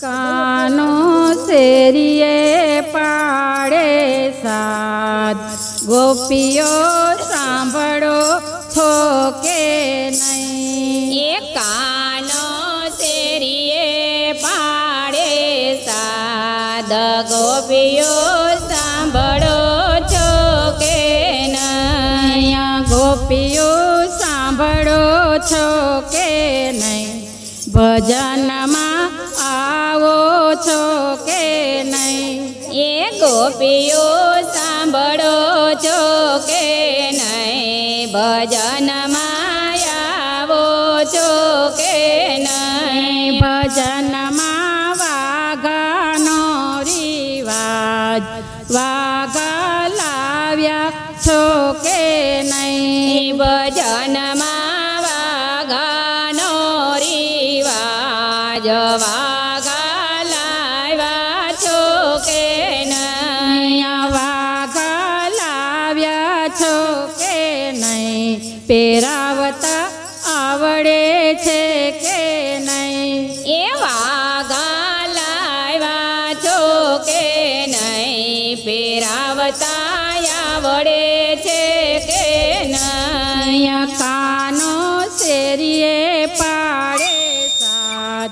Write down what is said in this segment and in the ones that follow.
કાનો શેરીએ પાડે સાદ, ગોપીઓ સાંભળો છો કે નહીં? એ કાનો શેરીએ પાડે સાદ, ગોપીઓ સાંભળો છો કે નહીં? ગોપીઓ સાંભળો છો કે નહીં? ભજનમાં આવો છો કે નહીં? એ ગોપીઓ સાંભળો છો કે નહીં? ભજનમાં આવો છો કે નહીં? ભજનમાં વાઘાનો રિવાજ, વાઘા લાવ્યા છો કે નહીં? ભજનમાં વાઘાનો રિવાજ, વાઘા લાવ્યા છો કે નહીં? વાઘા લાવ્યા છો કે નહીં? પહેરાવતા આવડે છે કે નહીં? એ વાઘા લાવ્યા છો કે નહીં? પહેરાવતા આવડે છે કે નહીં? કાનો શેરીએ પાડે સાદ,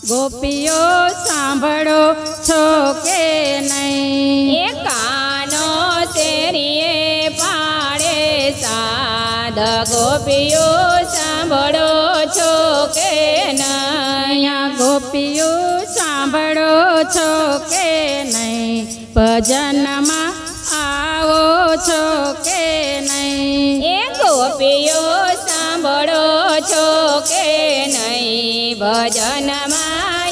ગોપીઓ સાંભળો છો કે નહીં? એ કાનો શેરીએ પાડે સાદ, ગોપીઓ સાંભળો છો કે નહીં? ગોપીઓ સાંભળો છો કે નહીં? ભજનમાં આવો છો કે નહીં? એ ગોપીઓ સાંભળો છો કે નહીં? ભજનમાં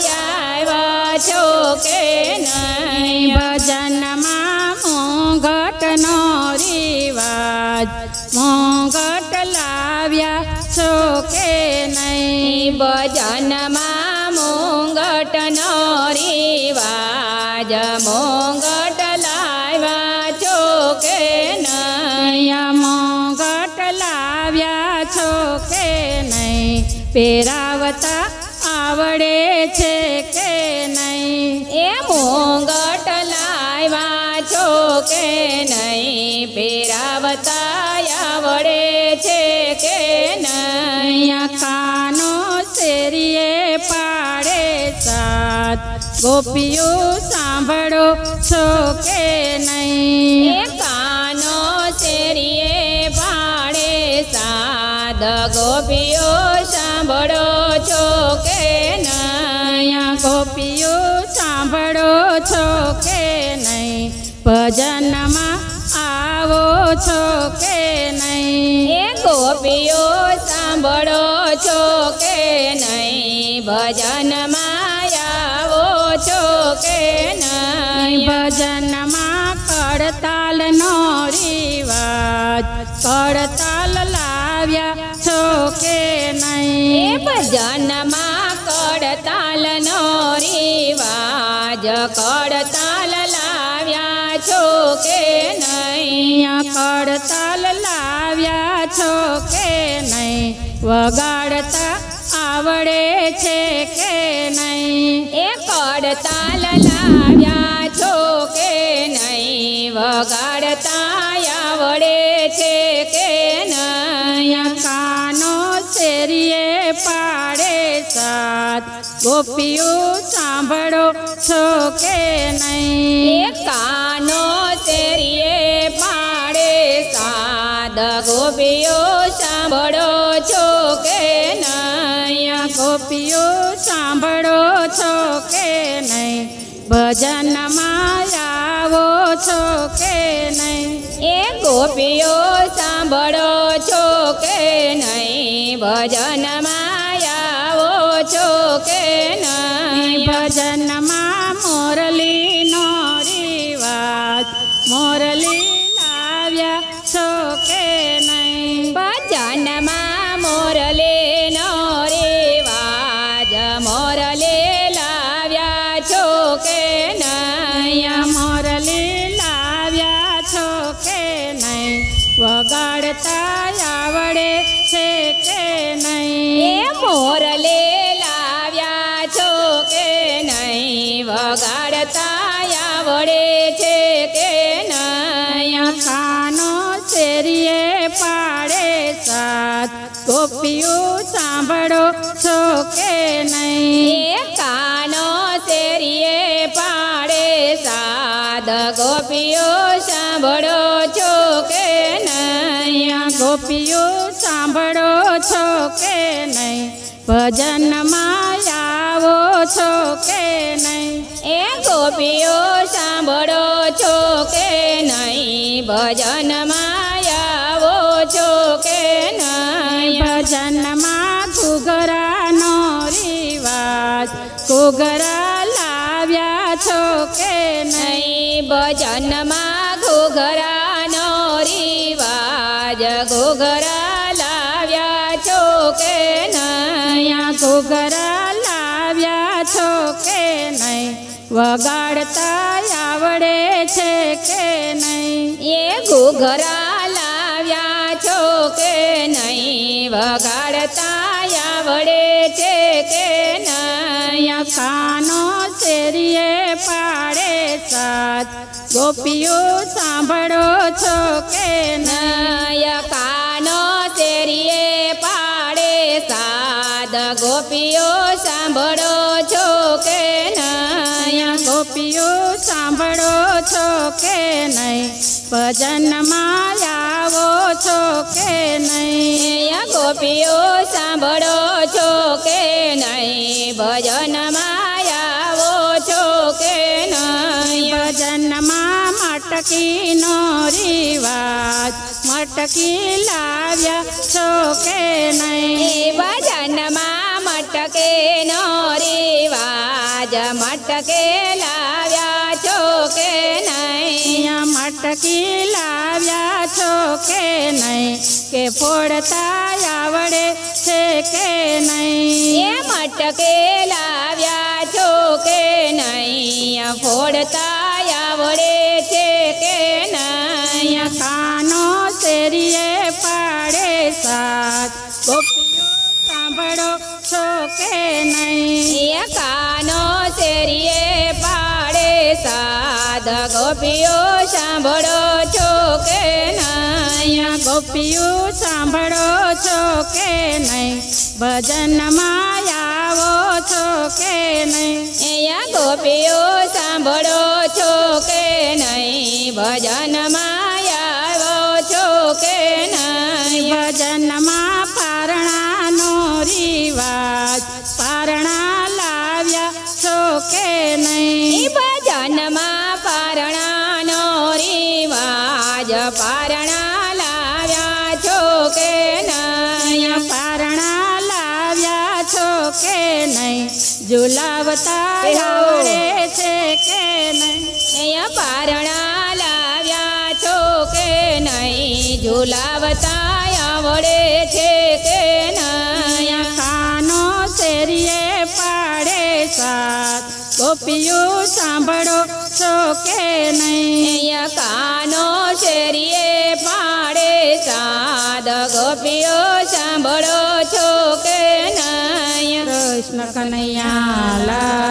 આવ્યા છો કે નહીં? ભજનમાં મોંઘટનો રિવાજ, મોંઘટ લાવ્યા છો કે નહીં? ભજનમાં મોંઘટનો રિવાજ, મોંઘટ લાવ્યા છો કે નહીં? મોંઘટ લાવ્યા છો કે નહીં? પહેરાવતા આવડે છે કે નહીં? એ મોંઘટ લાવ્યા છો કે નહીં? પહેરાવતા આવડે છે કે નહીં? કાનો શેરીએ પાડે સાદ, ગોપીઓ સાંભળો છો કે નહીં? એ કાનો શેરીએ પાડે સાદ, ગોપીઓ સાંભળો છો કે નહીં? ગોપીઓ સાંભળો છો કે નહીં? ભજનમાં આવો છો કે નહીં? એ ગોપીઓ સાંભળો છો કે નહીં? ભજનમાં આવો છો કે નહીં? ભજનમાં કડતાલનો રિવાજ, કડતાલ લાવ્યા છો કે એ નહીં? ભજનમાં કડતાલનો રિવાજ, કડતાલ લાવ્યા છો કે નહીં? કડતાલ લાવ્યા છો કે નહીં? વગાડતા આવડે છે કે નહીં? એ કડતાલ લાવ્યા છો કે નહીં? વગાડતા આવડે છે કે નહીં? કાનો શેરીએ પાડે સાદ, ગોપીઓ સાંભળો છો કે નહીં? એ કાનો શેરીએ પાડે સાદ, ગોપીઓ સાંભળો છો કે નહીં? ગોપીઓ સાંભળો છો કે નહીં? ભજનમાં આવો છો કે નહીં? એ ગોપીઓ સાંભળો છો કે નહીં? ભજનમાં આવો છો કે નહીં? ભજનમાં મોરલીનો રિવાજ, મોરલી લાવ્યા છો કે નહીં? ભજનમાં મોરલીનો રિવાજ, મોરલી લાવ્યા છો કે નહીં? મોરલી લાવ્યા છો કે નહીં? વગાડતા આવડે છે કે નહીં? એ મોરલે લાવ્યા છો કે નહીં? વગાડતા આવડે છે કે નહીં કાનો શેરીએ પાડે સાથ ગોપીઓ સાંભળો છો કે નહીં એ કાનો શેરીએ પાડે સાદ ગોપીઓ સાંભળો છો કે નહીં ગોપીઓ સાંભળો છો કે નહીં ભજનમાં આવો છો કે નહીં એ ગોપીઓ સાંભળો છો કે નહીં ભજનમાં આવો છો કે નહીં ભજનમાં ઘૂઘરાનો રિવાજ ઘૂઘરા લાવ્યા છો કે નહીં ભજનમાં ઘૂઘરાનો રિવાજ ઘૂઘરા લાવ્યા છો કે નહીં ઘૂઘરા લાવ્યા છો કે નહીં વગાડતા આવડે છે કે નહીં એ ઘૂઘરા લાવ્યા છો કે નહીં વગાડતા આવડે છે કે નહીં કાનો શેરીએ પાડે સાથ ગોપીઓ સાંભળો છો કે નહીં કાનો શેરીએ પાડે સાદ ગોપીઓ સાંભળો છો કે નહીં ગોપીઓ સાંભળો છો કે નહીં ભજનમાં આવો છો કે નહીં ગોપીઓ સાંભળો છો કે નહીં ભજનમાં આવો છો કે નહીં ભજનમાં મટકીનો રિવાજ મટકી લાવ્યા છો કે નહીં ભજનમાં મટકે નો રિવાજ મટકે લાવ્યા છો કે નહીં મટકી લાવ્યા છો કે નહીં કે ફોડતા આવડે છે કે નહીં એ મટકે લાવ્યા છો કે નહીં ફોડતા આવડે છે કે નહીં કાનો શેરીએ પાડે સાથ ગોપીઓ સાંભળો છો કે નહીં કાનો શેરીએ પાડે સાદ ગોપીઓ સાંભળો છો કે નહીં ગોપીઓ સાંભળો છો કે નહીં ભજનમાં આવો છો કે નહીં ગોપીઓ સાંભળો છો કે નહીં ભજનમાં આવો છો કે નહીં ભજનમાં પારણાનો રિવાજ પારણા લાવ્યા છો કે નહીં ભજનમાં પારણાનો રિવાજ પારણા લાવ્યા છો કે નહીં પારણા લાવ્યા છો કે નહીં ઝુલાવતા આવડે છે કે નહીં પારણા લાવ્યા છો કે નહીં ઝુલાવતા આવડે છે કે નહીં કાનો શેરીએ પાડે સાથ ગોપીઓ સાંભળો છો કે નહીં કાનો શેરીએ પાડે સાદ ગોપીઓ સાંભળો છો કે નહીં કૃષ્ણ કનૈયા લાલ